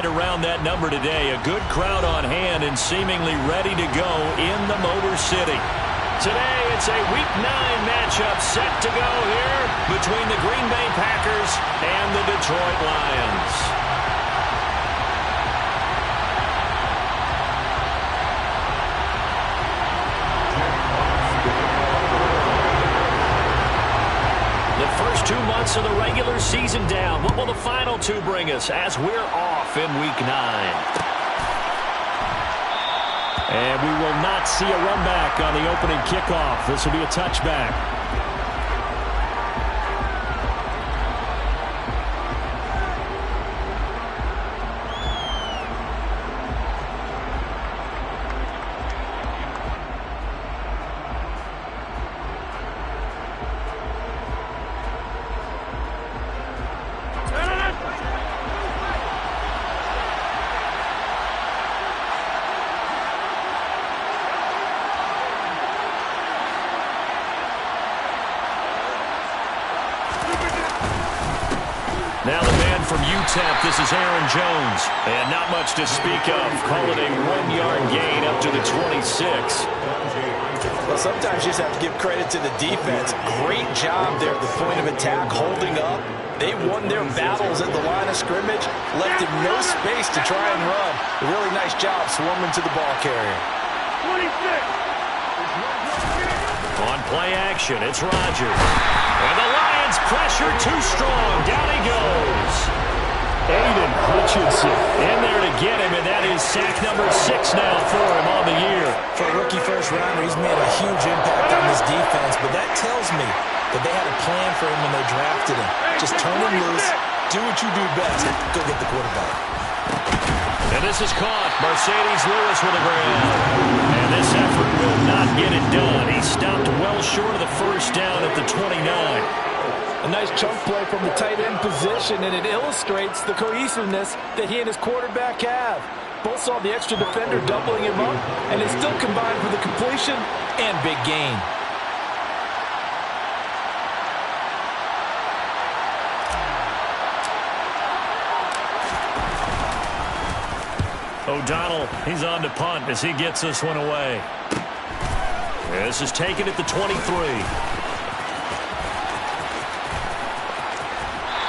right around that number today. A good crowd on hand and seemingly ready to go in the Motor City. Today, it's a Week 9 matchup set to go here between the Green Bay Packers and the Detroit Lions. The first 2 months of the regular season down. What will the final 2 bring us as we're off in Week 9? And we will not see a run back on the opening kickoff. This will be a touchback. Now the man from UTEP, this is Aaron Jones. And not much to speak of. Call it a 1-yard gain up to the 26. Well, sometimes you just have to give credit to the defense. Great job there at the point of attack, holding up. They won their battles at the line of scrimmage, left him no space to try and run. A really nice job swarming to the ball carrier. 26. On play action, it's Rodgers. And the Lions pressure too strong. Down he goes. Aiden Hutchinson in there to get him, and that is sack number 6 now for him on the year. For a rookie first-rounder, he's made a huge impact on this defense, but that tells me that they had a plan for him when they drafted him. Just turn him loose, do what you do best, go get the quarterback. And this is caught. Mercedes Lewis with a grab. And this effort will not get it done. He stopped well short of the first down at the 29. A nice chunk play from the tight end position, and it illustrates the cohesiveness that he and his quarterback have. Both saw the extra defender doubling him up, and it still combined for the completion and big gain. O'Donnell, he's on to punt as he gets this one away. This is taken at the 23.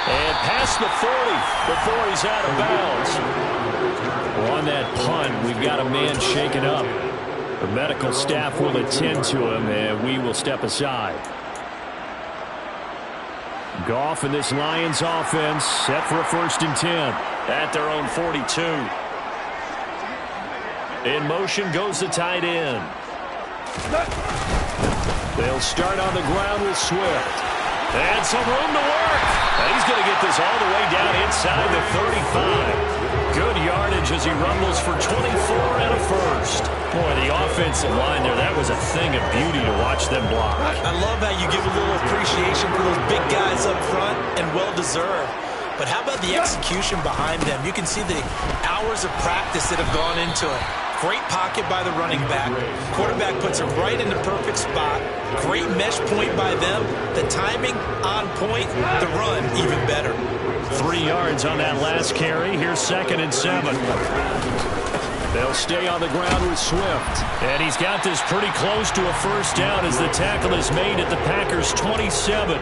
And past the 40 before he's out of bounds. On that punt, we've got a man shaken up. The medical staff will attend to him, and we will step aside. Goff and this Lions offense set for a 1st and 10 at their own 42. In motion goes the tight end. They'll start on the ground with Swift. And some room to work. And he's going to get this all the way down inside the 35. Good yardage as he rumbles for 24 and a first. Boy, the offensive line there, that was a thing of beauty to watch them block. I love how you give a little appreciation for those big guys up front, and well-deserved. But how about the execution behind them? You can see the hours of practice that have gone into it. Great pocket by the running back. Quarterback puts it right in the perfect spot. Great mesh point by them. The timing on point. The run even better. 3 yards on that last carry. Here's 2nd and 7. They'll stay on the ground with Swift. And he's got this pretty close to a first down as the tackle is made at the Packers' 27.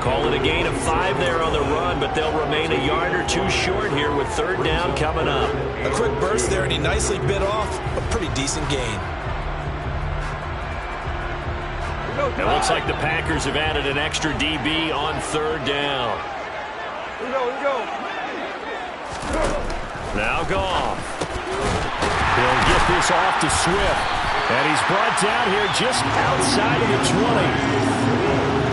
Call it a gain of 5 there on the run, but they'll remain a yard or 2 short here with 3rd down coming up. A quick burst there, and he nicely bit off a pretty decent gain. It looks like the Packers have added an extra DB on 3rd down. Here we go. Now Goff. He'll get this off to Swift. And he's brought down here just outside of the 20.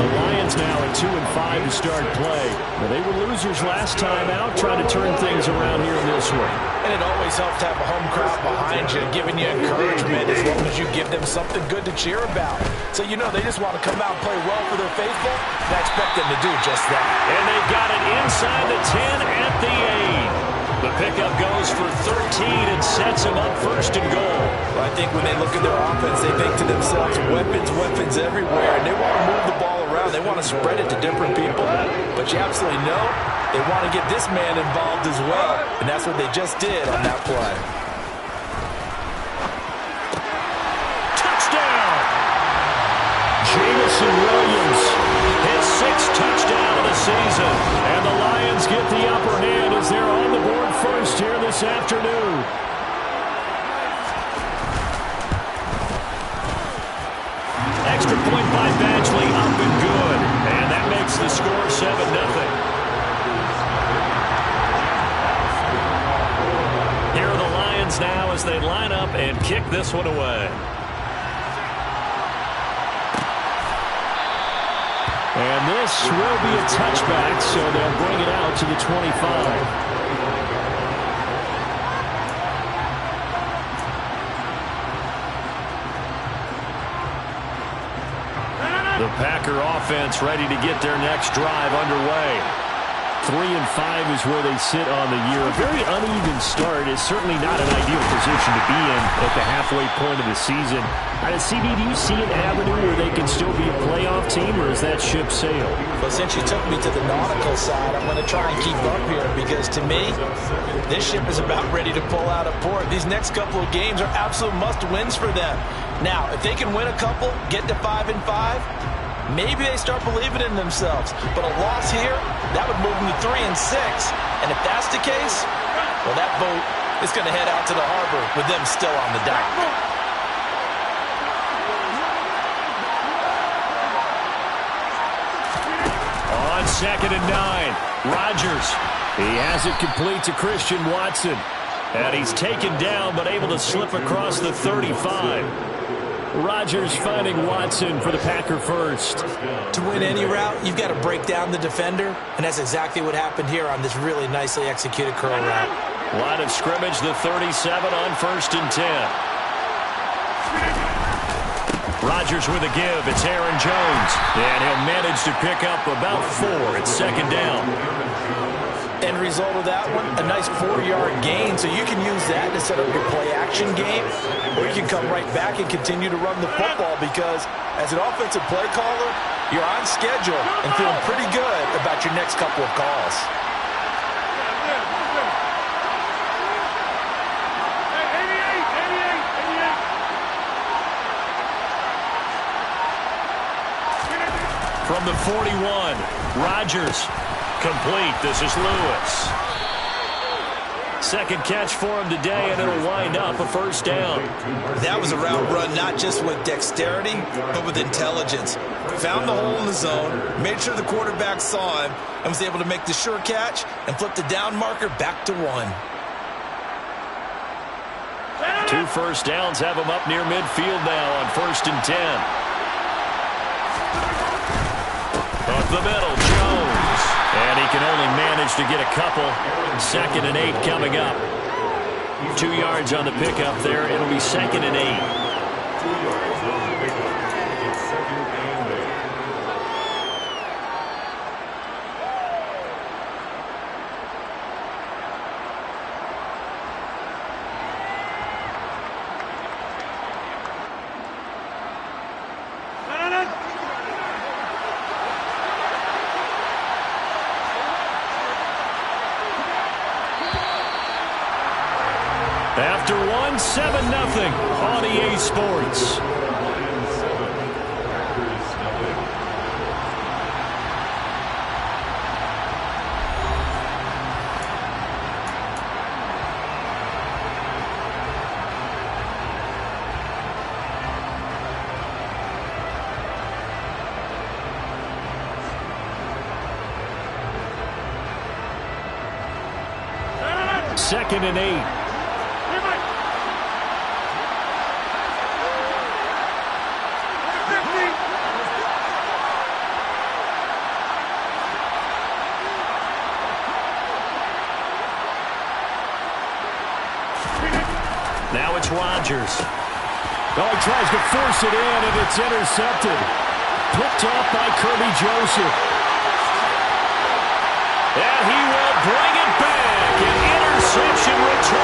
The Lions now at 2-5 to start play. Well, they were losers last time out, trying to turn things around here in this one. And it always helps to have a home crowd behind you, giving you encouragement as long as you give them something good to cheer about. So you know they just want to come out and play well for their faithful, and I expect them to do just that. And they've got it inside the 10 at the 8. The pickup goes goes for 13 and sets him up first and goal. Well, I think when they look at their offense, they think to themselves, weapons everywhere, and they want to move the ball around. They want to spread it to different people, but you absolutely know they want to get this man involved as well, and that's what they just did on that play. Touchdown! Jameson Williams, his 6th touchdown of the season, and the Lions get the upper hand as they're on the board first here this afternoon. Extra point by Badgley, up and good. And that makes the score 7-0. Here are the Lions now as they line up and kick this one away. And this will be a touchback, so they'll bring it out to the 25. The Packer offense ready to get their next drive underway. 3-5 is where they sit on the year. A very uneven start is certainly not an ideal position to be in at the halfway point of the season. CB, do you see an avenue where they can still be a playoff team, or is that ship sailed? Well, since you took me to the nautical side, I'm going to try and keep up here because, to me, this ship is about ready to pull out of port. These next couple of games are absolute must-wins for them. Now, if they can win a couple, get to 5-5, maybe they start believing in themselves. But a loss here, that would move them to 3-6. And if that's the case, well, that boat is going to head out to the harbor with them still on the dock. On 2nd and 9, Rodgers. He has it complete to Christian Watson. And he's taken down but able to slip across the 35. Rodgers finding Watson for the Packer first. To win any route, you've got to break down the defender, and that's exactly what happened here on this really nicely executed curl route. Line of scrimmage, the 37 on 1st and 10. Rodgers with a give. It's Aaron Jones. And he'll manage to pick up about 4 at 2nd down. End result of that one, a nice 4-yard gain, so you can use that to set up your play-action game, or you can come right back and continue to run the football because as an offensive play caller, you're on schedule and feeling pretty good about your next couple of calls. From the 41, Rodgers. Complete. This is Lewis. 2nd catch for him today, and it'll wind up a 1st down. That was a route run not just with dexterity, but with intelligence. Found the hole in the zone, made sure the quarterback saw him, and was able to make the sure catch and flip the down marker back to 1. 2 first downs have him up near midfield now on 1st and 10. Up the middle, Jones. And he can only manage to get a couple. 2nd and 8 coming up. 2 yards on the pickup there. It'll be 2nd and 8. After one, 7-0 on EA Sports. Second and 8. Now it's Rodgers. Oh, he tries to force it in, and it's intercepted. Picked off by Kirby Joseph. And he will bring it back. An interception return.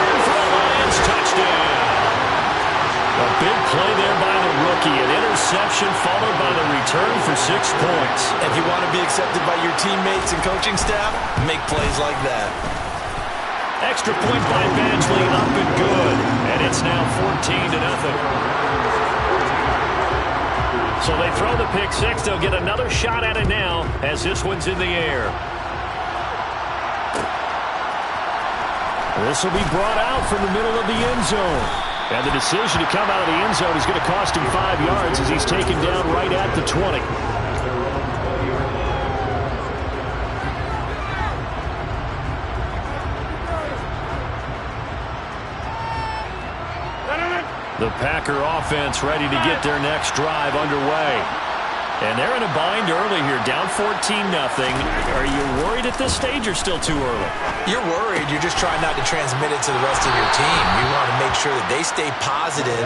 interception followed by the return for 6 points. If you want to be accepted by your teammates and coaching staff, make plays like that. Extra point by Badgley, up and good. And it's now 14-0. So they throw the pick six. They'll get another shot at it now as this one's in the air. This will be brought out from the middle of the end zone. And the decision to come out of the end zone is going to cost him 5 yards as he's taken down right at the 20. The Packer offense ready to get their next drive underway. And they're in a bind early here, down 14-0. Are you worried at this stage or still too early? You're worried. You're just trying not to transmit it to the rest of your team. You want to make sure that they stay positive.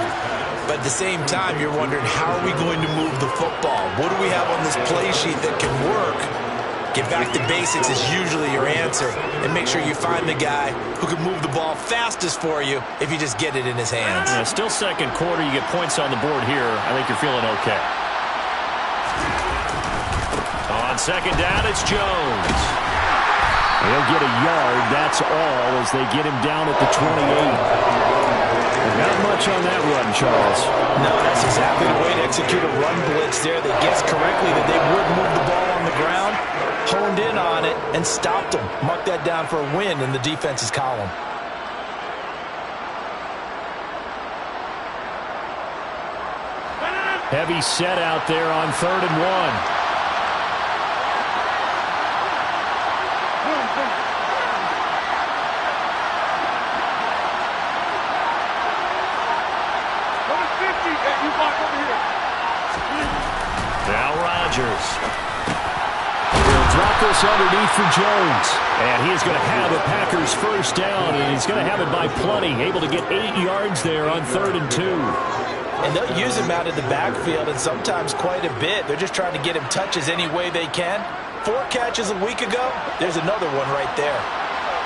But at the same time, you're wondering, how are we going to move the football? What do we have on this play sheet that can work? Get back to basics is usually your answer. And make sure you find the guy who can move the ball fastest for you if you just get it in his hands. Yeah, still second quarter. You get points on the board here. I think you're feeling okay. On second down, it's Jones. He'll get a yard, that's all, as they get him down at the 28. Not much on that run, Charles. No, that's exactly the way to execute a run blitz there. They guessed correctly that they would move the ball on the ground, honed in on it, and stopped them. Mark that down for a win in the defense's column. Heavy set out there on 3rd and 1. Now Rodgers. He'll drop this underneath for Jones. And he is going to have a Packers first down, and he's going to have it by plenty. Able to get 8 yards there on 3rd and 2. And they'll use him out of the backfield, and sometimes quite a bit. They're just trying to get him touches any way they can. 4 catches a week ago. There's another one right there.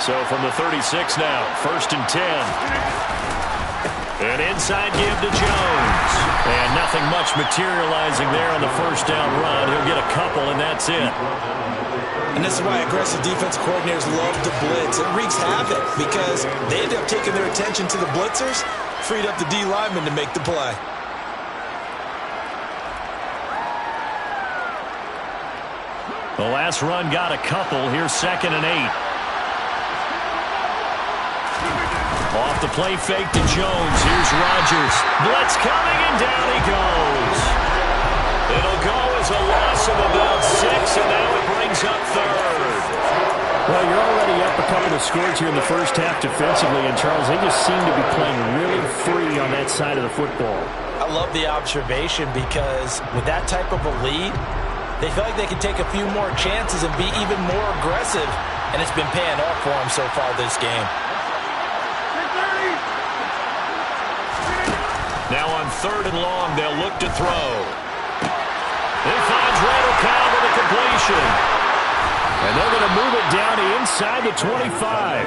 So from the 36 now, 1st and 10. An inside give to Jones. And nothing much materializing there on the first down run. He'll get a couple, and that's it. And this is why aggressive defense coordinators love to blitz. It wreaks havoc because they end up taking their attention to the blitzers, freed up the D lineman to make the play. The last run got a couple. Here's 2nd and 8. Off the play fake to Jones. Here's Rodgers. Blitz coming, and down he goes. It'll go as a loss of about 6, and now it brings up 3rd. Well, you're already up a couple of scores here in the first half defensively, and Charles, they just seem to be playing really free on that side of the football. I love the observation because with that type of a lead, they feel like they can take a few more chances and be even more aggressive, and it's been paying off for them so far this game. Now on 3rd and long, they'll look to throw. He finds Randall Cobb with a completion. And they're going to move it down to inside the 25.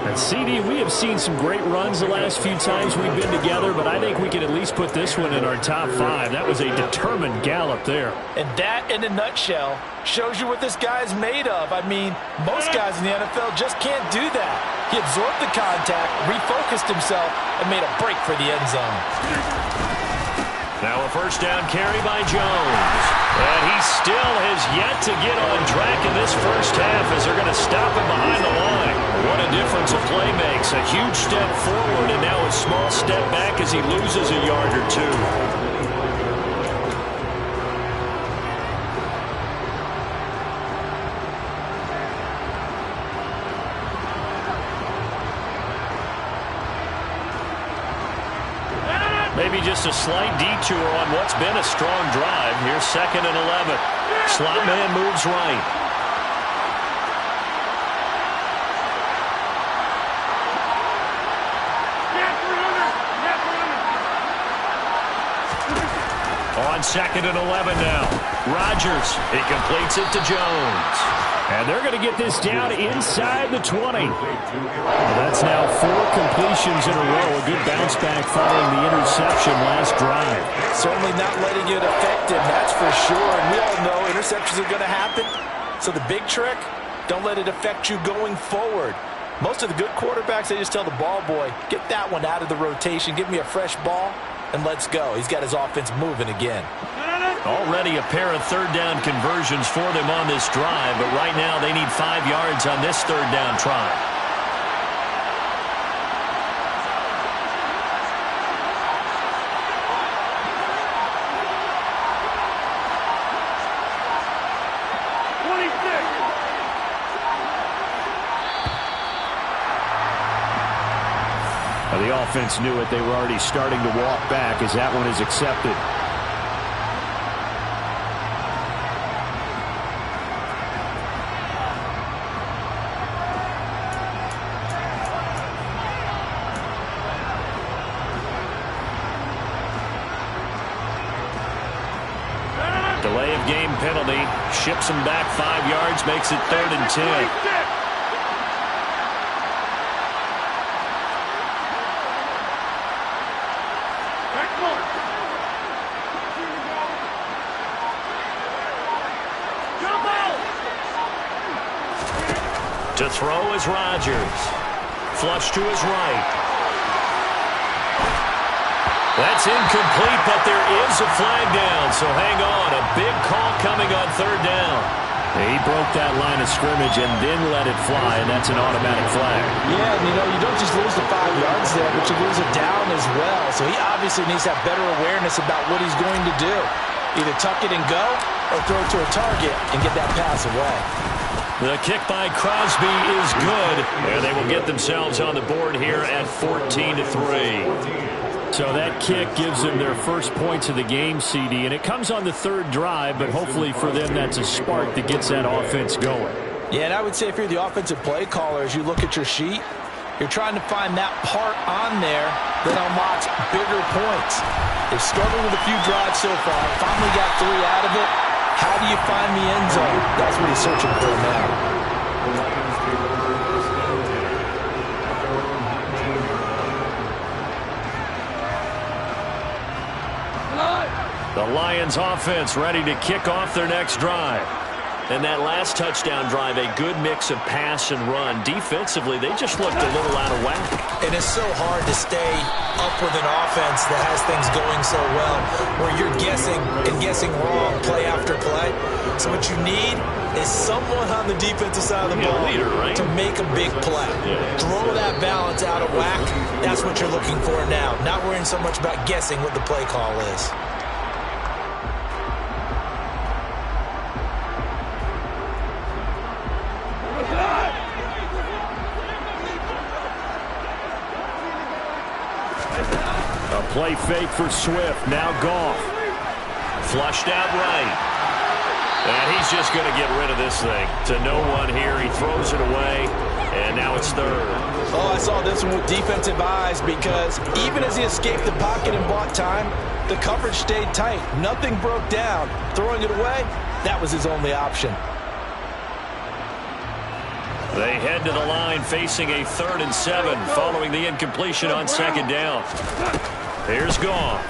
And CD, we have seen some great runs the last few times we've been together, but I think we can at least put this one in our top 5. That was a determined gallop there. And that, in a nutshell, shows you what this guy's made of. I mean, most guys in the NFL just can't do that. He absorbed the contact, refocused himself, and made a break for the end zone. Now a first down carry by Jones. And he still has yet to get on track in this first half as they're going to stop him behind the line. What a difference a play makes. A huge step forward and now a small step back as he loses a yard or 2. Maybe just a slight detour on what's been a strong drive. Here's 2nd and 11. Slot man moves right. On 2nd and 11 now. Rodgers, he completes it to Jones. And they're going to get this down inside the 20. That's now 4 completions in a row. A good bounce back following the interception last drive. Certainly not letting it affect him, that's for sure. And we all know interceptions are going to happen. So the big trick, don't let it affect you going forward. Most of the good quarterbacks, they just tell the ball boy, get that one out of the rotation, give me a fresh ball, and let's go. He's got his offense moving again. Already a pair of third down conversions for them on this drive, but right now they need 5 yards on this third down try. The offense knew it. They were already starting to walk back as that one is accepted. Delay of game penalty. Ships them back 5 yards. Makes it 3rd and 10. To throw is Rodgers. Flush to his right. That's incomplete, but there is a flag down, so hang on. A big call coming on third down. He broke that line of scrimmage and then let it fly, and that's an automatic flag. Yeah, and you don't just lose the 5 yards there, but you lose it down as well. So he obviously needs to have better awareness about what he's going to do. Either tuck it and go or throw it to a target and get that pass away. The kick by Crosby is good, and they will get themselves on the board here at 14-3. So that kick gives them their first points of the game, CD, and it comes on the third drive, but hopefully for them that's a spark that gets that offense going. Yeah, and I would say if you're the offensive play caller, as you look at your sheet, you're trying to find that part on there that unlocks bigger points. They've struggled with a few drives so far, finally got 3 out of it. How do you find the end zone? That's what he's searching for now. The Lions offense ready to kick off their next drive. And that last touchdown drive, a good mix of pass and run. Defensively, they just looked a little out of whack. And it's so hard to stay up with an offense that has things going so well, where you're guessing and guessing wrong play after play. So what you need is someone on the defensive side of the ball to make a big play. Throw that balance out of whack. That's what you're looking for now. Not worrying so much about guessing what the play call is. A play fake for Swift. Now Goff. Flushed out right. And he's just going to get rid of this thing. To no one here. He throws it away. And now it's third. Oh, I saw this one with defensive eyes because even as he escaped the pocket and bought time, the coverage stayed tight. Nothing broke down. Throwing it away, that was his only option. They head to the line facing a 3rd and 7 following the incompletion on 2nd down. Here's Goff.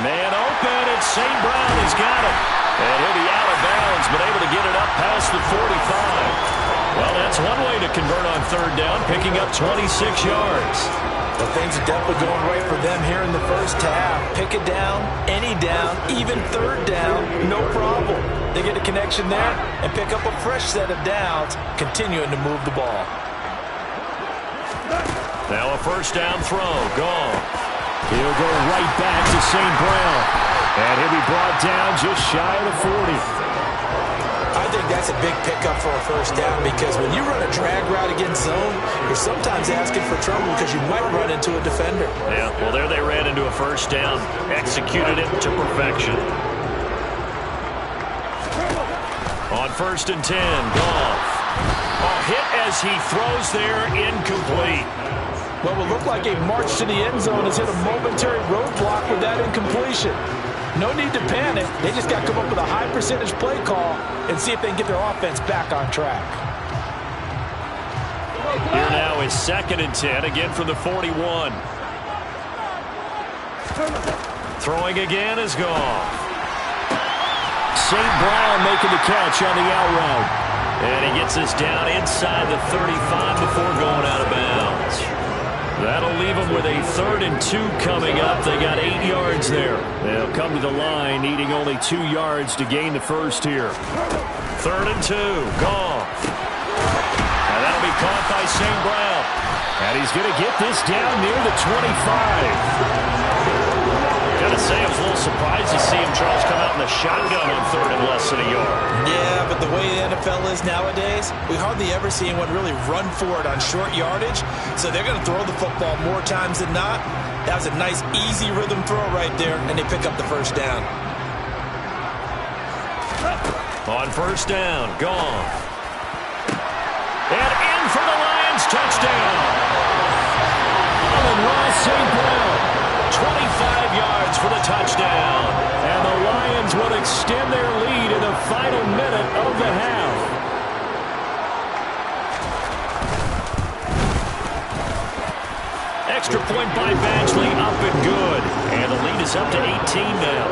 Man open, and St. Brown has got it. And he'll be out of bounds, but able to get it up past the 45. Well, that's one way to convert on 3rd down, picking up 26 yards. Well, things are definitely going right for them here in the first half. Pick it down, any down, even 3rd down, no problem. They get a connection there and pick up a fresh set of downs, continuing to move the ball. Now a 1st down throw. Goff. He'll go right back to St. Brown. And he'll be brought down just shy of the 40. I think that's a big pickup for a 1st down because when you run a drag route against zone, you're sometimes asking for trouble because you might run into a defender. Yeah, well, there they ran into a 1st down. Executed it to perfection. On 1st and 10, Goff. Hit as he throws there, incomplete. What will look like a march to the end zone has hit a momentary roadblock with that incompletion. No need to panic. They just got to come up with a high percentage play call and see if they can get their offense back on track. Here now is 2nd and 10, again from the 41. Throwing again is gone. St. Brown making the catch on the out route. And he gets us down inside the 35 before going out of bounds. That'll leave them with a 3rd and 2 coming up. They got 8 yards there. They'll come to the line needing only 2 yards to gain the first here. 3rd and 2, gone. And that'll be caught by St. Brown. And he's going to get this down near the 25. Gotta say, I was a little surprised to see him, Charles, come out in the shotgun on 3rd and less than a yard. Yeah, but the way the NFL is nowadays, we hardly ever see anyone really run for it on short yardage. So they're going to throw the football more times than not. That was a nice, easy rhythm throw right there, and they pick up the first down. On 1st down, gone. And in for the Lions, touchdown. Ross St. Brown, 25 yards for the touchdown. And the Lions will extend their lead in the final minute of the half. Extra point by Badgley, up and good. And the lead is up to 18 now.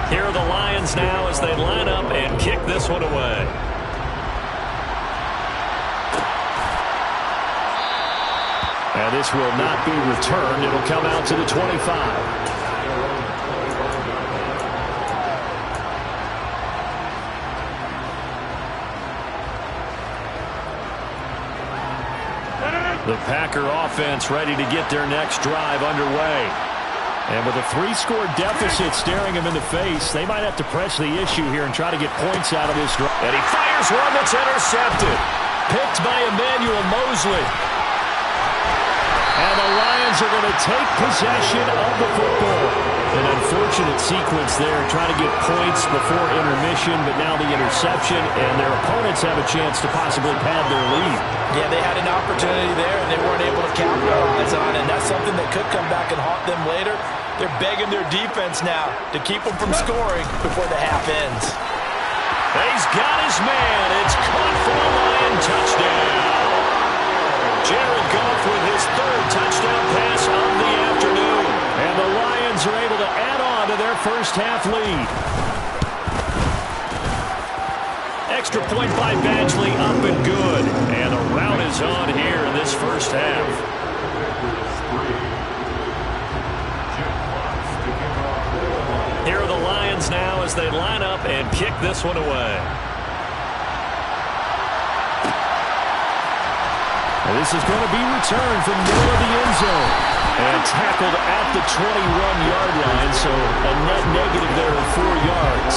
Here are the Lions now as they line up and kick this one away. And this will not be returned. It'll come out to the 25. The Packer offense ready to get their next drive underway. And with a 3-score deficit staring him in the face, they might have to press the issue here and try to get points out of this drive. And he fires one that's intercepted. Picked by Emmanuel Mosley. And the Lions are going to take possession of the football. An unfortunate sequence there, trying to get points before intermission, but now the interception, and their opponents have a chance to possibly pad their lead. Yeah, they had an opportunity there, and they weren't able to capitalize on it. And that's something that could come back and haunt them later. They're begging their defense now to keep them from scoring before the half ends. He's got his man. It's caught for a Lion touchdown. Jared Goff with his 3rd touchdown pass of the afternoon. And the Lions are able to add on to their first half lead. Extra point by Badgley, up and good. And the rout is on here in this first half. Here are the Lions now as they line up and kick this one away. And this is going to be returned from the middle of the end zone. And tackled at the 21-yard line, so a net negative there of 4 yards.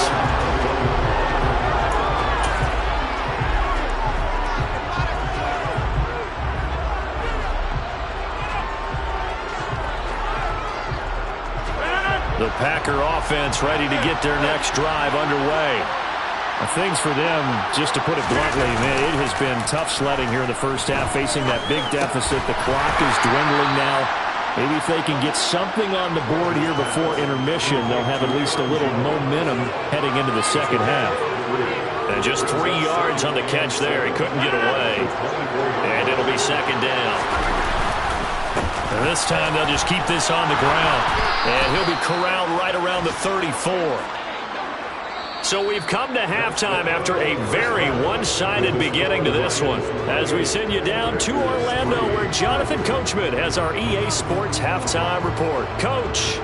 The Packer offense ready to get their next drive underway. Things for them, just to put it bluntly, man, it has been tough sledding here in the first half, facing that big deficit. The clock is dwindling now. Maybe if they can get something on the board here before intermission, they'll have at least a little momentum heading into the second half. And just 3 yards on the catch there. He couldn't get away. And it'll be 2nd down. And this time they'll just keep this on the ground. And he'll be corralled right around the 34. So we've come to halftime after a very one-sided beginning to this one. As we send you down to Orlando, where Jonathan Coachman has our EA Sports Halftime Report. Coach.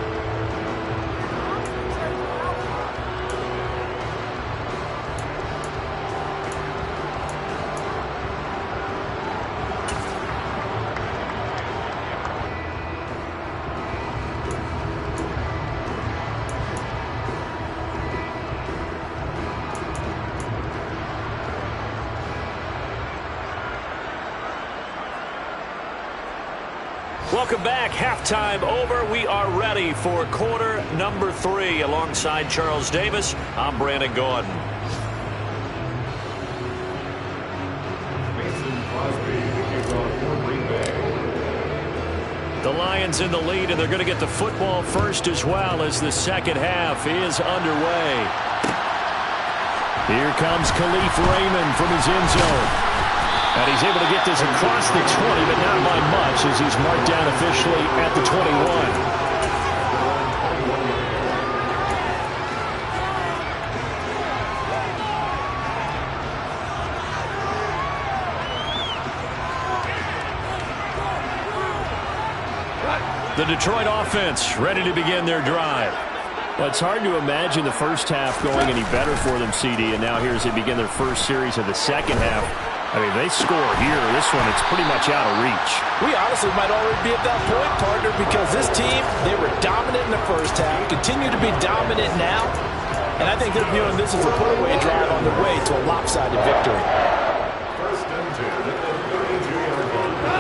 Welcome back. Halftime over. We are ready for quarter number 3. Alongside Charles Davis, I'm Brandon Gordon. The Lions in the lead, and they're going to get the football first as well as the second half is underway. Here comes Khalif Raymond from his end zone. And he's able to get this across the 20, but not by much as he's marked down officially at the 21. The Detroit offense ready to begin their drive. Well, it's hard to imagine the first half going any better for them, CD, and now here as they begin their first series of the second half. I mean, they score here. This one, it's pretty much out of reach. We honestly might already be at that point, partner, because this team, they were dominant in the first half, continue to be dominant now, and I think they're viewing this as a put-away drive on the way to a lopsided victory.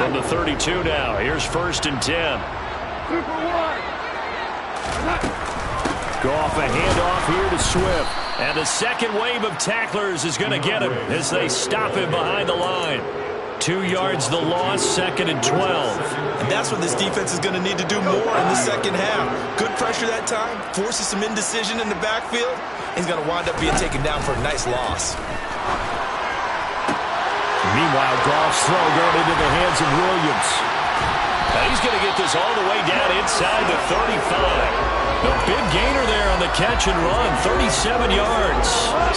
From the 32 now, here's 1st and 10. Goff a handoff here to Swift. And the second wave of tacklers is going to get him as they stop him behind the line. 2 yards the loss, 2nd and 12. And that's what this defense is going to need to do more in the second half. Good pressure that time, forces some indecision in the backfield. He's going to wind up being taken down for a nice loss. Meanwhile, Goff's throw going into the hands of Williams. And he's going to get this all the way down inside the 35. The big gainer there on the catch and run, 37 yards.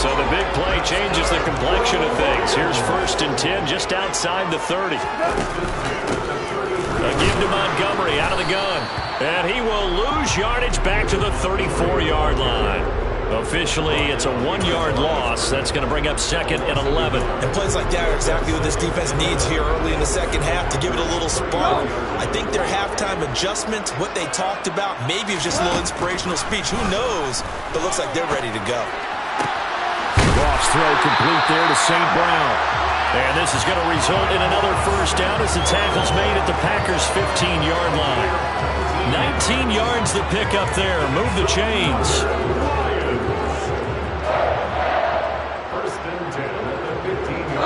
So the big play changes the complexion of things. Here's 1st and 10 just outside the 30. A give to Montgomery out of the gun. And he will lose yardage back to the 34-yard line. Officially, it's a 1-yard loss. That's going to bring up 2nd and 11. And plays like that are exactly what this defense needs here early in the second half to give it a little spark. I think their halftime adjustments, what they talked about, maybe it's just a little inspirational speech. Who knows? But it looks like they're ready to go. Goff's throw complete there to St. Brown. And this is going to result in another first down as the tackle's made at the Packers' 15-yard line. 19 yards the pick up there. Move the chains.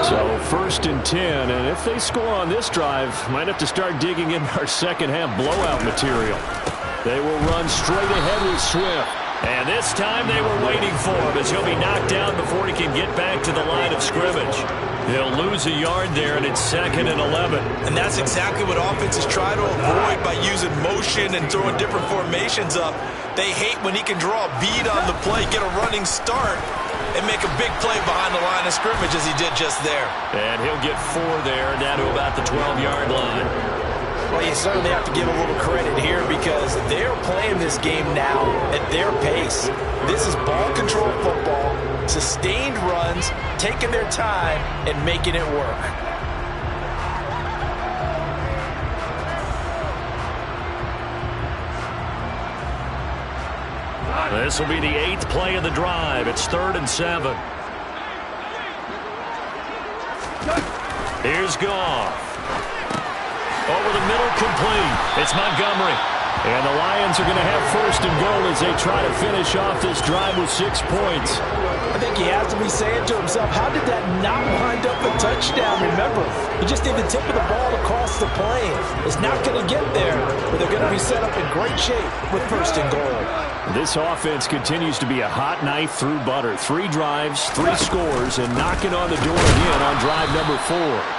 So 1st and 10, and if they score on this drive, might have to start digging in our second half blowout material. They will run straight ahead with Swift. And this time they were waiting for him as he'll be knocked down before he can get back to the line of scrimmage. He'll lose a yard there, and it's 2nd and 11. And that's exactly what offenses try to avoid by using motion and throwing different formations up. They hate when he can draw a bead on the play, get a running start, and make a big play behind the line of scrimmage as he did just there. And he'll get 4 there, down to about the 12-yard line. Well, you certainly have to give a little credit here because they're playing this game now at their pace. This is ball control football, sustained runs, taking their time, and making it work. This will be the 8th play of the drive. It's 3rd and 7. Here's Goff. Over the middle, complete. It's Montgomery. And the Lions are going to have 1st and goal as they try to finish off this drive with 6 points. I think he has to be saying to himself, how did that not wind up a touchdown? Remember, he just did the tip of the ball across the plane. It's not going to get there, but they're going to be set up in great shape with 1st and goal. This offense continues to be a hot knife through butter. 3 drives, 3 scores, and knocking on the door again on drive number 4.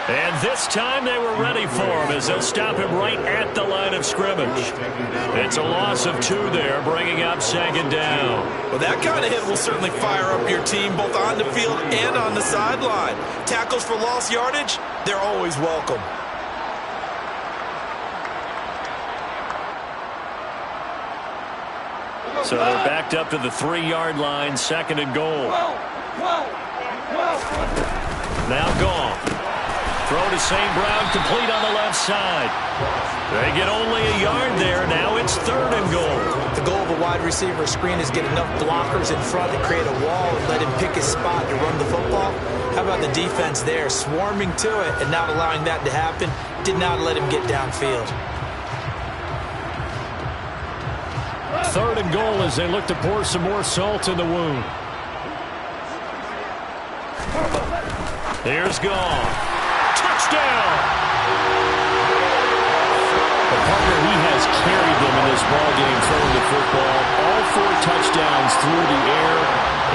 And this time they were ready for him as they'll stop him right at the line of scrimmage. It's a loss of 2 there, bringing up 2nd down. Well, that kind of hit will certainly fire up your team both on the field and on the sideline. Tackles for lost yardage, they're always welcome. So they're backed up to the 3-yard line, 2nd and goal. Now Goff. Throw to St. Brown, complete on the left side. They get only a yard there. Now it's 3rd and goal. The goal of a wide receiver screen is get enough blockers in front to create a wall and let him pick his spot to run the football. How about the defense there, swarming to it and not allowing that to happen? Did not let him get downfield. 3rd and goal as they look to pour some more salt in the wound. Here's Goff. Touchdown! The partner, he has has carried them in this ballgame throwing the football. All 4 touchdowns through the air,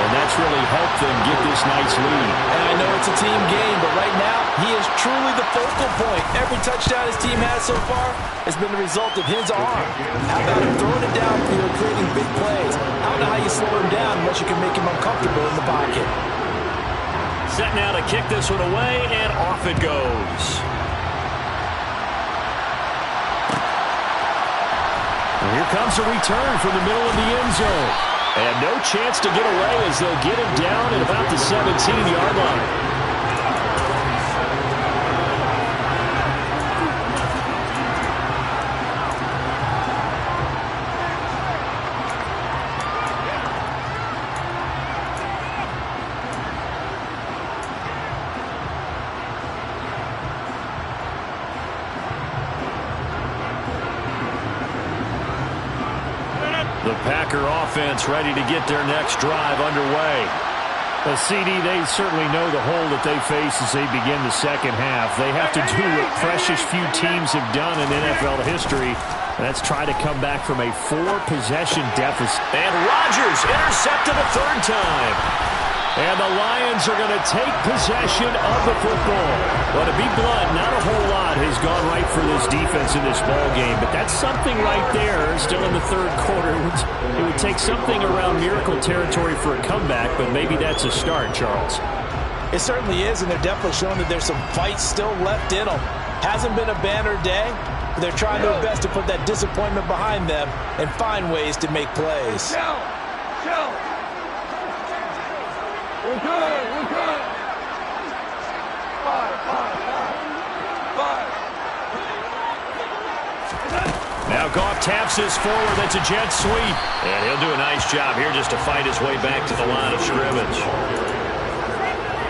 and that's really helped them get this nice lead. And I know it's a team game, but right now, he is truly the focal point. Every touchdown his team has so far has been the result of his arm. How about him throwing it downfield, creating big plays? I don't know how you slow him down unless you can make him uncomfortable in the pocket. Set now to kick this one away, and off it goes. And here comes a return from the middle of the end zone. And no chance to get away as they'll get him down at about the 17-yard line. The Packer offense ready to get their next drive underway. The CD, they certainly know the hole that they face as they begin the second half. They have to do what precious few teams have done in NFL history. That's try to come back from a 4-possession deficit. And Rodgers intercepted a 3rd time. And the Lions are going to take possession of the football. Well, to be blunt, not a whole lot has gone right for this defense in this ballgame, but that's something right there still in the 3rd quarter. It would take something around miracle territory for a comeback, but maybe that's a start, Charles. It certainly is, and they're definitely showing that there's some fight still left in them. Hasn't been a banner day, but they're trying their best to put that disappointment behind them and find ways to make plays. We're good. We're good. 5. Now Goff taps this forward. That's a jet sweep. And he'll do a nice job here just to fight his way back to the line of scrimmage.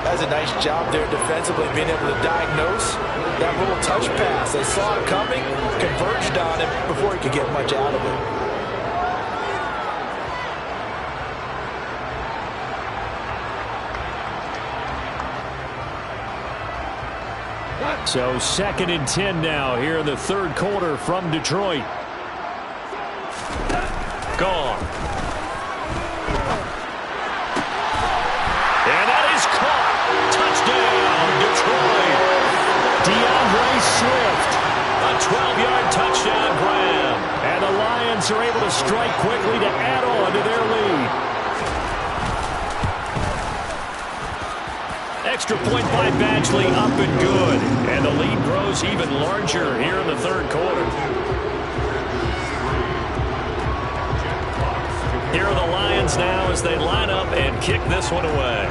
That's a nice job there defensively, being able to diagnose that little touch pass. They saw it coming, converged on him before he could get much out of it. So 2nd and 10 now here in the 3rd quarter from Detroit. Gone. And that is caught. Touchdown, Detroit. DeAndre Swift. A 12-yard touchdown grab. And the Lions are able to strike quickly to add on to their lead. Extra point by Badgley, up and good. And the lead grows even larger here in the 3rd quarter. Here are the Lions now as they line up and kick this one away.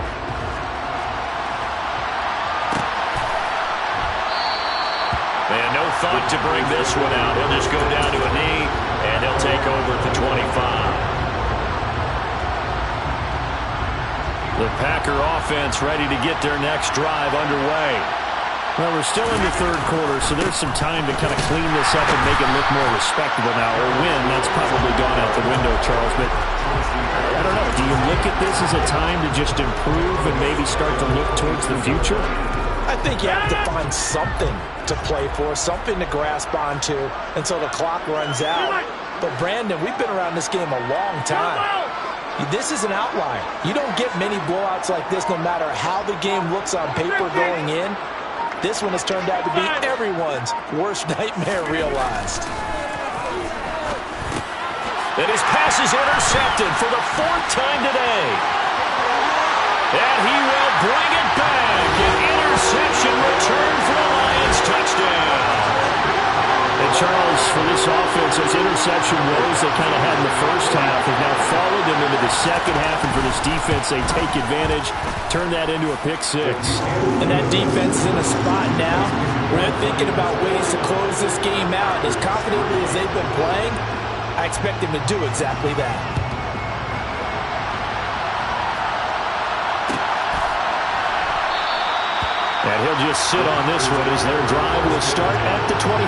And no thought to bring this one out. He'll just go down to a knee, and he'll take over at the 25. The Packer offense ready to get their next drive underway. Well, we're still in the 3rd quarter, so there's some time to kind of clean this up and make it look more respectable now. Or win, that's probably gone out the window, Charles. But I don't know. Do you look at this as a time to just improve and maybe start to look towards the future? I think you have to find something to play for, something to grasp onto until the clock runs out. But, Brandon, we've been around this game a long time. This is an outlier. You don't get many blowouts like this no matter how the game looks on paper going in. This one has turned out to be everyone's worst nightmare realized. And his pass is intercepted for the 4th time today. And he will bring it back. An interception return for the Lions touchdown. And Charles, for this offense, those interception woes they kind of had in the first half have now followed them into the second half. And for this defense, they take advantage, turn that into a pick 6. And that defense is in a spot now where they're thinking about ways to close this game out. As confidently as they've been playing, I expect them to do exactly that. And he'll just sit on this one as their drive will start at the 25.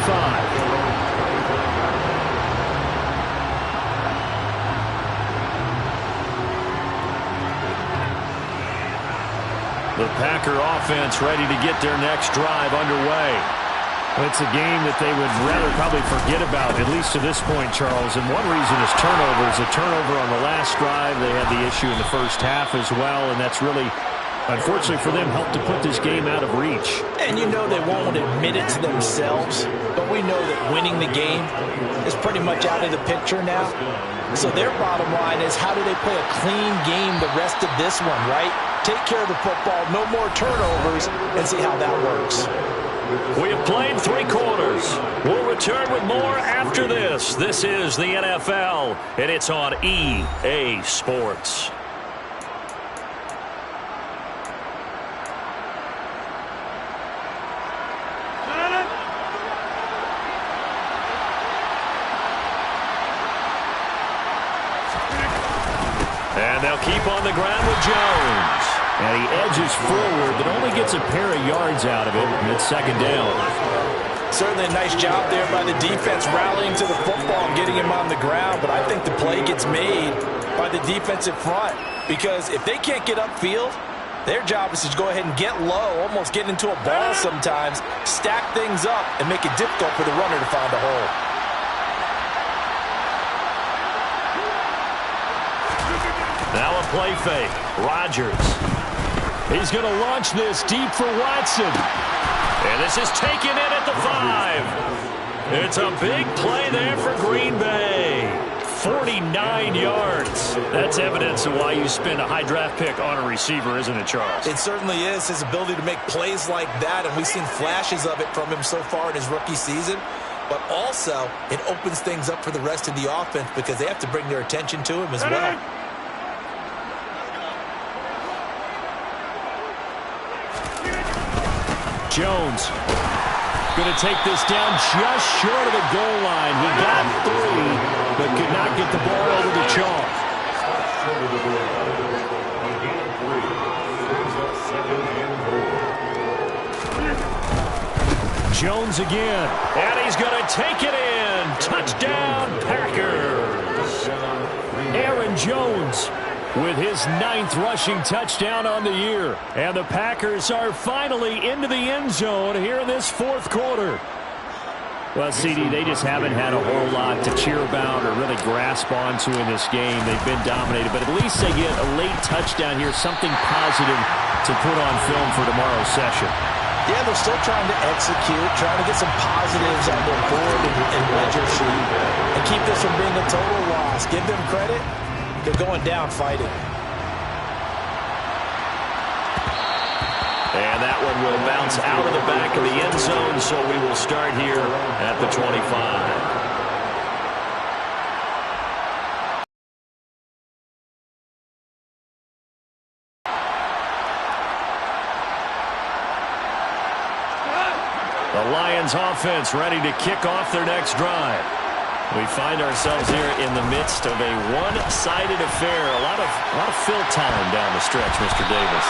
The Packer offense ready to get their next drive underway. It's a game that they would rather probably forget about, at least to this point, Charles. And one reason is turnovers. A turnover on the last drive. They had the issue in the first half as well, and that's really, unfortunately for them, helped to put this game out of reach. And you know they won't admit it to themselves, but we know that winning the game is pretty much out of the picture now. So their bottom line is, how do they play a clean game the rest of this one, right? Take care of the football, no more turnovers, and see how that works. We have played 3 quarters. We'll return with more after this. This is the NFL, and it's on EA Sports. And they'll keep on the ground with Jones. And he edges forward, but only gets a pair of yards out of it, and it's second down. Certainly a nice job there by the defense rallying to the football and getting him on the ground, but I think the play gets made by the defensive front, because if they can't get upfield, their job is to go ahead and get low, almost get into a ball sometimes, stack things up, and make it difficult for the runner to find a hole. Now a play fake. Rodgers. He's going to launch this deep for Watson. And this is taken in at the 5. It's a big play there for Green Bay. 49 yards. That's evidence of why you spend a high draft pick on a receiver, isn't it, Charles? It certainly is, his ability to make plays like that, and we've seen flashes of it from him so far in his rookie season. But also, it opens things up for the rest of the offense because they have to bring their attention to him as well. Jones going to take this down just short of the goal line. He got 3, but could not get the ball over the chalk. Jones again, and he's going to take it in. Touchdown, Packers. Aaron Jones with his 9th rushing touchdown on the year. And the Packers are finally into the end zone here in this 4th quarter. Well, CD, they just haven't had a whole lot to cheer about or really grasp onto in this game. They've been dominated, but at least they get a late touchdown here, something positive to put on film for tomorrow's session. Yeah, they're still trying to execute, trying to get some positives on their board and ledger sheet and keep this from being a total loss. Give them credit. They're going down fighting. And that one will bounce out of the back of the end zone, so we will start here at the 25. The Lions offense ready to kick off their next drive. We find ourselves here in the midst of a one-sided affair. A lot of fill time down the stretch, Mr. Davis.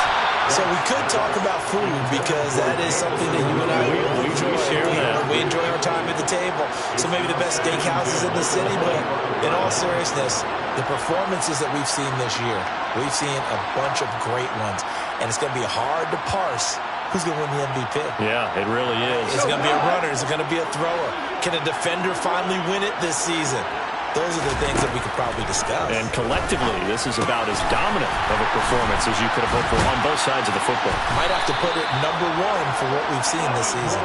So we could talk about food because that is something that you and I we share that. We enjoy our time at the table. So maybe the best steakhouses in the city, but in all seriousness, the performances that we've seen this year, we've seen a bunch of great ones, and it's going to be hard to parse who's going to win the MVP. Yeah, it really is. Is it going to be a runner? Is it going to be a thrower? Can a defender finally win it this season? Those are the things that we could probably discuss. And collectively, this is about as dominant of a performance as you could have hoped for on both sides of the football. Might have to put it number 1 for what we've seen this season.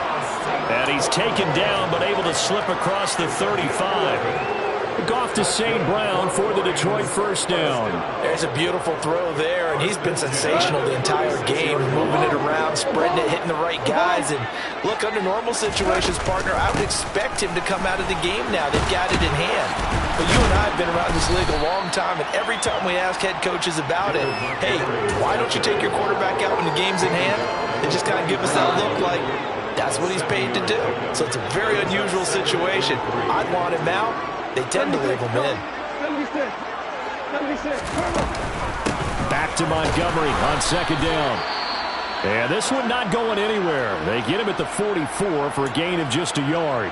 And he's taken down, but able to slip across the 35. Goff to St. Brown for the Detroit first down. There's a beautiful throw there, and he's been sensational the entire game, moving it around, spreading it, hitting the right guys. And look, under normal situations, partner, I would expect him to come out of the game now. They've got it in hand. But you and I have been around this league a long time, and every time we ask head coaches about it, hey, why don't you take your quarterback out when the game's in hand? They just kind of give us that look like that's what he's paid to do. So it's a very unusual situation. I'd want him out. They tend to leave him in. Back to Montgomery on second down. And this one not going anywhere. They get him at the 44 for a gain of just a yard.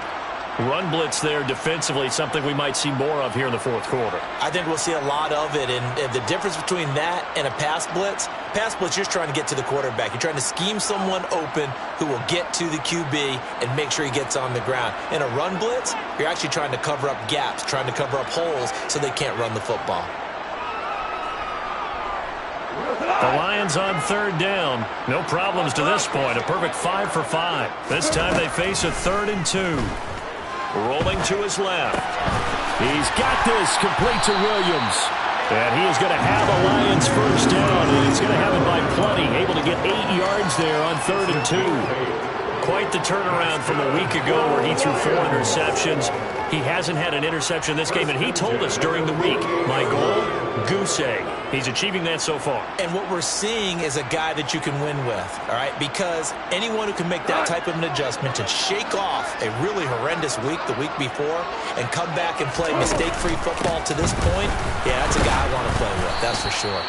Run blitz there defensively, something we might see more of here in the fourth quarter. I think we'll see a lot of it, and the difference between that and a pass blitz, you're just trying to get to the quarterback. You're trying to scheme someone open who will get to the QB and make sure he gets on the ground. In a run blitz, you're actually trying to cover up gaps, trying to cover up holes so they can't run the football. The Lions on third down. No problems to this point. A perfect 5 for 5. This time they face a 3rd and 2. Rolling to his left. He's got this complete to Williams. And he is going to have a Lions first down, and he's going to have it by plenty. Able to get 8 yards there on 3rd and 2. Quite the turnaround from a week ago where he threw 4 interceptions. He hasn't had an interception this game, and he told us during the week, my goal, goose egg. He's achieving that so far. And what we're seeing is a guy that you can win with, all right? Because anyone who can make that type of an adjustment to shake off a really horrendous week the week before and come back and play mistake-free football to this point, yeah, that's a guy I want to play with, that's for sure.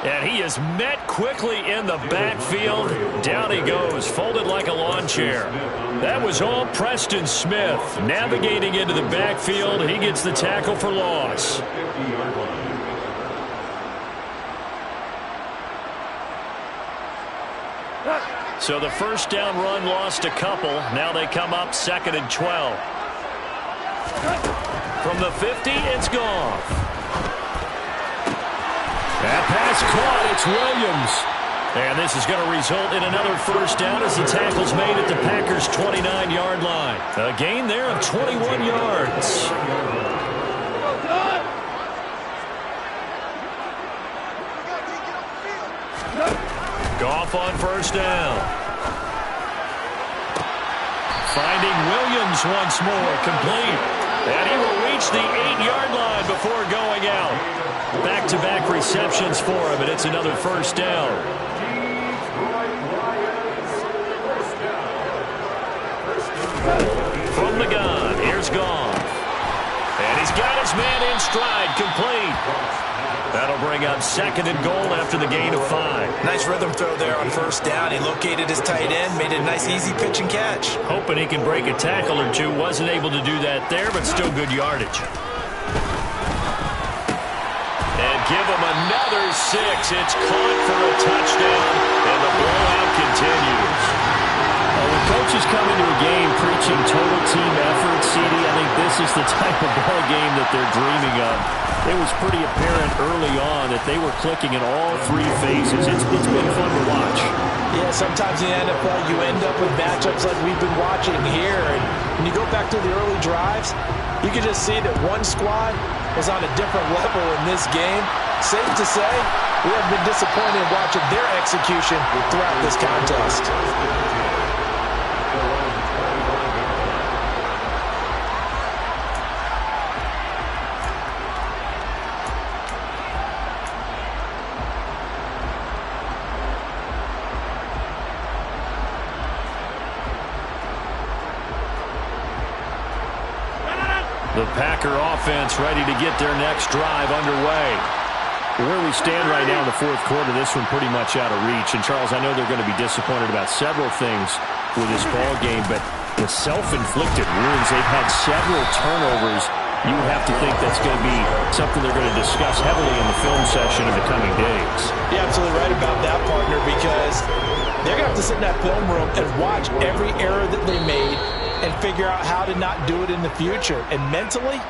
And he is met quickly in the backfield. Down he goes, folded like a lawn chair. That was all Preston Smith. Navigating into the backfield, he gets the tackle for loss. So the first down run lost a couple. Now they come up 2nd and 12. From the 50, it's gone. That pass caught. It's Williams. And this is going to result in another first down as the tackle's made at the Packers' 29-yard line. A gain there of 21 yards. Goff on first down. Finding Williams once more, complete. And he will reach the 8-yard line before going out. Back-to-back receptions for him, and it's another first down. From the gun, here's Goff. And he's got his man in stride, complete. That'll bring up 2nd and goal after the gain of 5. Nice rhythm throw there on first down. He located his tight end, made it a nice easy pitch and catch. Hoping he can break a tackle or two. Wasn't able to do that there, but still good yardage. And give him another 6. It's caught for a touchdown, and the blowout continues. When coaches come into a game preaching total team effort, CD, I think this is the type of ball game that they're dreaming of. It was pretty apparent early on that they were clicking in all 3 phases. It's been fun to watch. Yeah, sometimes in the NFL you end up with matchups like we've been watching here. And when you go back to the early drives, you can just see that one squad was on a different level in this game. Safe to say, we have been disappointed in watching their execution throughout this contest. The Packer offense ready to get their next drive underway. Where we stand right now in the fourth quarter, this one pretty much out of reach. And, Charles, I know they're going to be disappointed about several things with this ball game, but the self-inflicted wounds, they've had several turnovers. You would have to think that's going to be something they're going to discuss heavily in the film session in the coming days. You're absolutely right about that, partner, because they're going to have to sit in that film room and watch every error that they made and figure out how to not do it in the future. And mentally,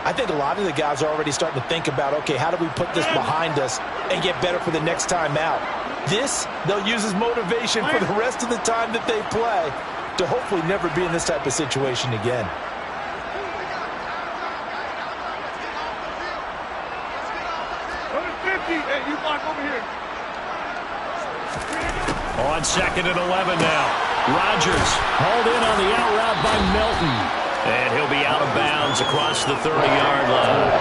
I think a lot of the guys are already starting to think about, okay, how do we put this behind us and get better for the next time out? This, they'll use as motivation for the rest of the time that they play to hopefully never be in this type of situation again. Hey, you block over here. On 2nd and 11 now. Rodgers hauled in on the out route by Melton. And he'll be out of bounds across the 30-yard line.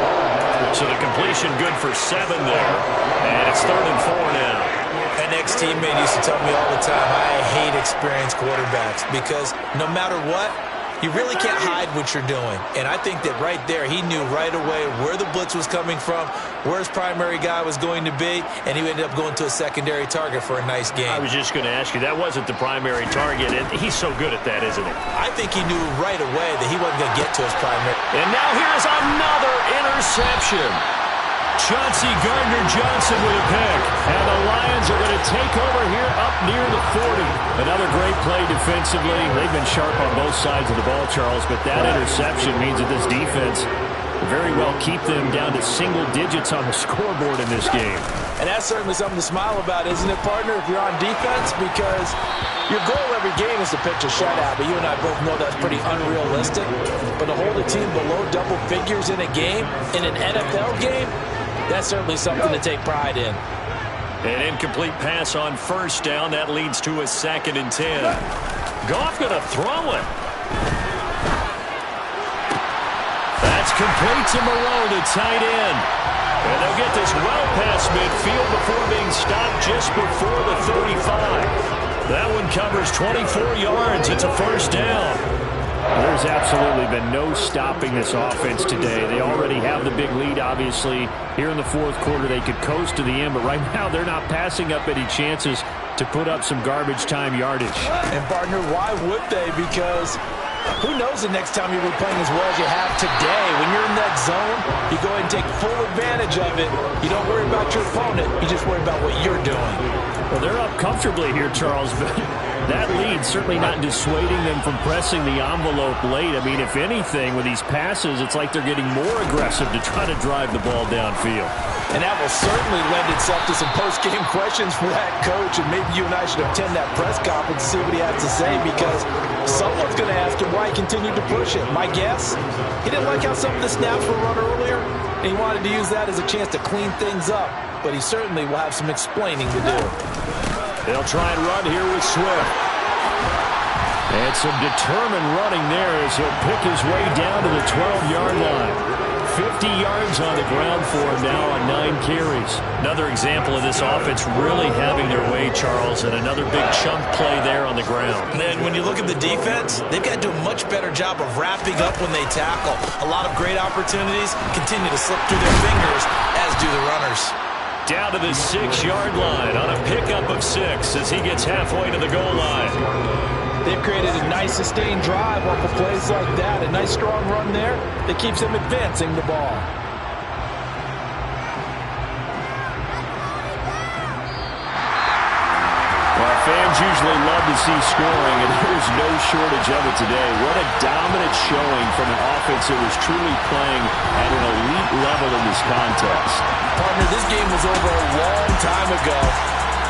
So the completion good for 7 there. And it's 3rd and 4 now. An ex-teammate used to tell me all the time, I hate experienced quarterbacks because no matter what, You really can't hide what you're doing. And I think that right there, he knew right away where the blitz was coming from, where his primary guy was going to be, and he ended up going to a secondary target for a nice game. I was just going to ask you, that wasn't the primary target, and he's so good at that, isn't he? I think he knew right away that he wasn't going to get to his primary. And now here's another interception. Chauncey Gardner-Johnson with a pick. And the Lions are going to take over here up near the 40. Another great play defensively. They've been sharp on both sides of the ball, Charles, but that interception means that this defense will very well keep them down to single digits on the scoreboard in this game. And that's certainly something to smile about, isn't it, partner, if you're on defense? Because your goal every game is to pitch a shutout, but you and I both know that's pretty unrealistic. But to hold a team below double figures in a game, in an NFL game, that's certainly something to take pride in. An incomplete pass on first down. That leads to a 2nd and 10. Goff going to throw it. That's complete to Moreau, the tight end. And they'll get this well past midfield before being stopped just before the 35. That one covers 24 yards. It's a first down. There's absolutely been no stopping this offense today. They already have the big lead, obviously. Here in the fourth quarter, they could coast to the end, but right now they're not passing up any chances to put up some garbage time yardage. And, partner, why would they? Because who knows the next time you'll be playing as well as you have today. When you're in that zone, you go ahead and take full advantage of it. You don't worry about your opponent. You just worry about what you're doing. Well, they're up comfortably here, Charles, but that lead certainly not dissuading them from pressing the envelope late. I mean, if anything, with these passes, it's like they're getting more aggressive to try to drive the ball downfield. And that will certainly lend itself to some post-game questions for that coach, and maybe you and I should attend that press conference to see what he has to say, because someone's going to ask him why he continued to push it. My guess, he didn't like how some of the snaps were run earlier, and he wanted to use that as a chance to clean things up, but he certainly will have some explaining to do. They'll try and run here with Swift. And some determined running there as he'll pick his way down to the 12-yard line. 50 yards on the ground for him now on 9 carries. Another example of this offense really having their way, Charles, and another big chunk play there on the ground. And when you look at the defense, they've got to do a much better job of wrapping up when they tackle. A lot of great opportunities continue to slip through their fingers, as do the runners. Down to the 6-yard line on a pickup of 6 as he gets halfway to the goal line. They've created a nice sustained drive off of plays like that. A nice strong run there that keeps them advancing the ball. Well, fans usually love to see scoring, and there's no shortage of it today. What a dominant showing from an offense that was truly playing at an elite level in this contest. Partner, this game was over a long time ago.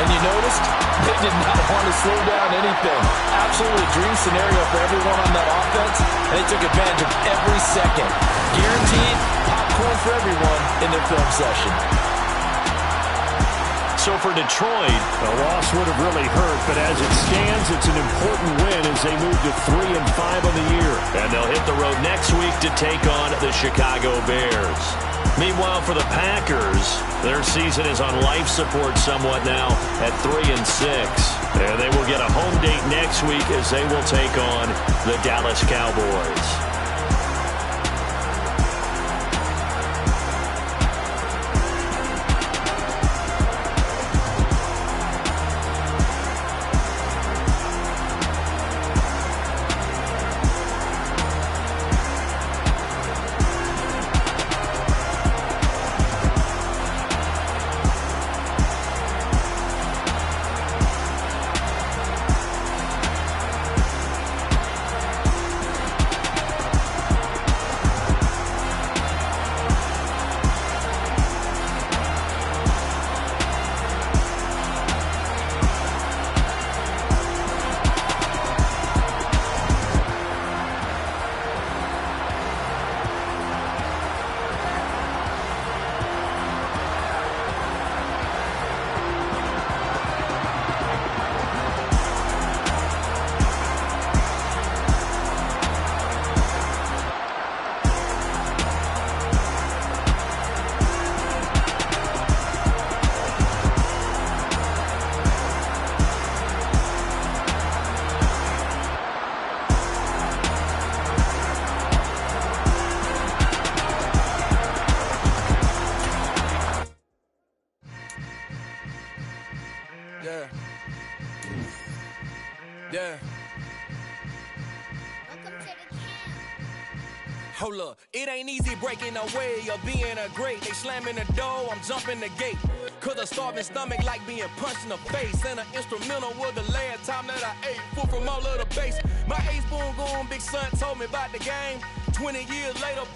And you noticed they did not want to slow down anything. Absolutely a dream scenario for everyone on that offense, and they took advantage of every second. Guaranteed popcorn for everyone in their film session. So for Detroit, a loss would have really hurt, but as it stands, it's an important win as they move to 3-5 on the year. And they'll hit the road next week to take on the Chicago Bears. Meanwhile, for the Packers, their season is on life support somewhat now at 3-6. And they will get a home date next week as they will take on the Dallas Cowboys. Yeah. Hold up, it ain't easy breaking away or being a great. They slamming the door, I'm jumping the gate. Cause a starving stomach like being punched in the face. And an instrumental was the last time that I ate. Food from all of the bass. My ace boom goon, big son told me about the game. 20 years later,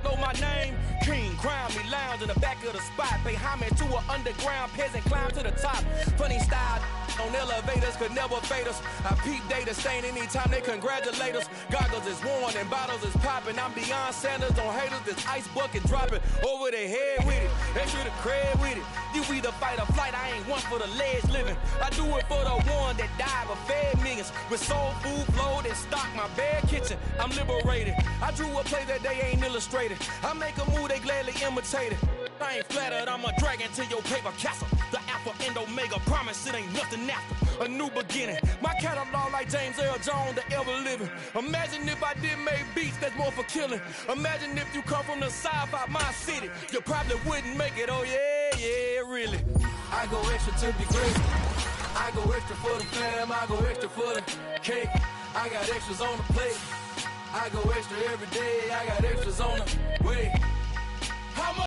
know my name. King, crown me, lounge in the back of the spot. Pay homage to an underground peasant, climb to the top. Funny style on elevators could never fade us. I peep data stain anytime they congratulate us. Goggles is worn and bottles is popping. I'm Deion Sanders on haters, this ice bucket dropping over their head with it. Extra the cred with it. You either fight or flight, I ain't one for the ledge living. I do it for the one that died but fed millions. With soul food flowed and stock my bare kitchen. I'm liberated. I drew a play that they ain't illustrated. I make a move, they gladly imitate it. I ain't flattered, I'm a dragon to your paper castle. The Alpha and Omega, promise it ain't nothing after. A new beginning. My catalog like James Earl Jones, the ever living. Imagine if I did make beats that's more for killing. Imagine if you come from the south out my city. You probably wouldn't make it, oh yeah, really. I go extra to be great. I go extra for the fam, I go extra for the cake. I got extras on the plate. I go extra every day, I got extras on the way.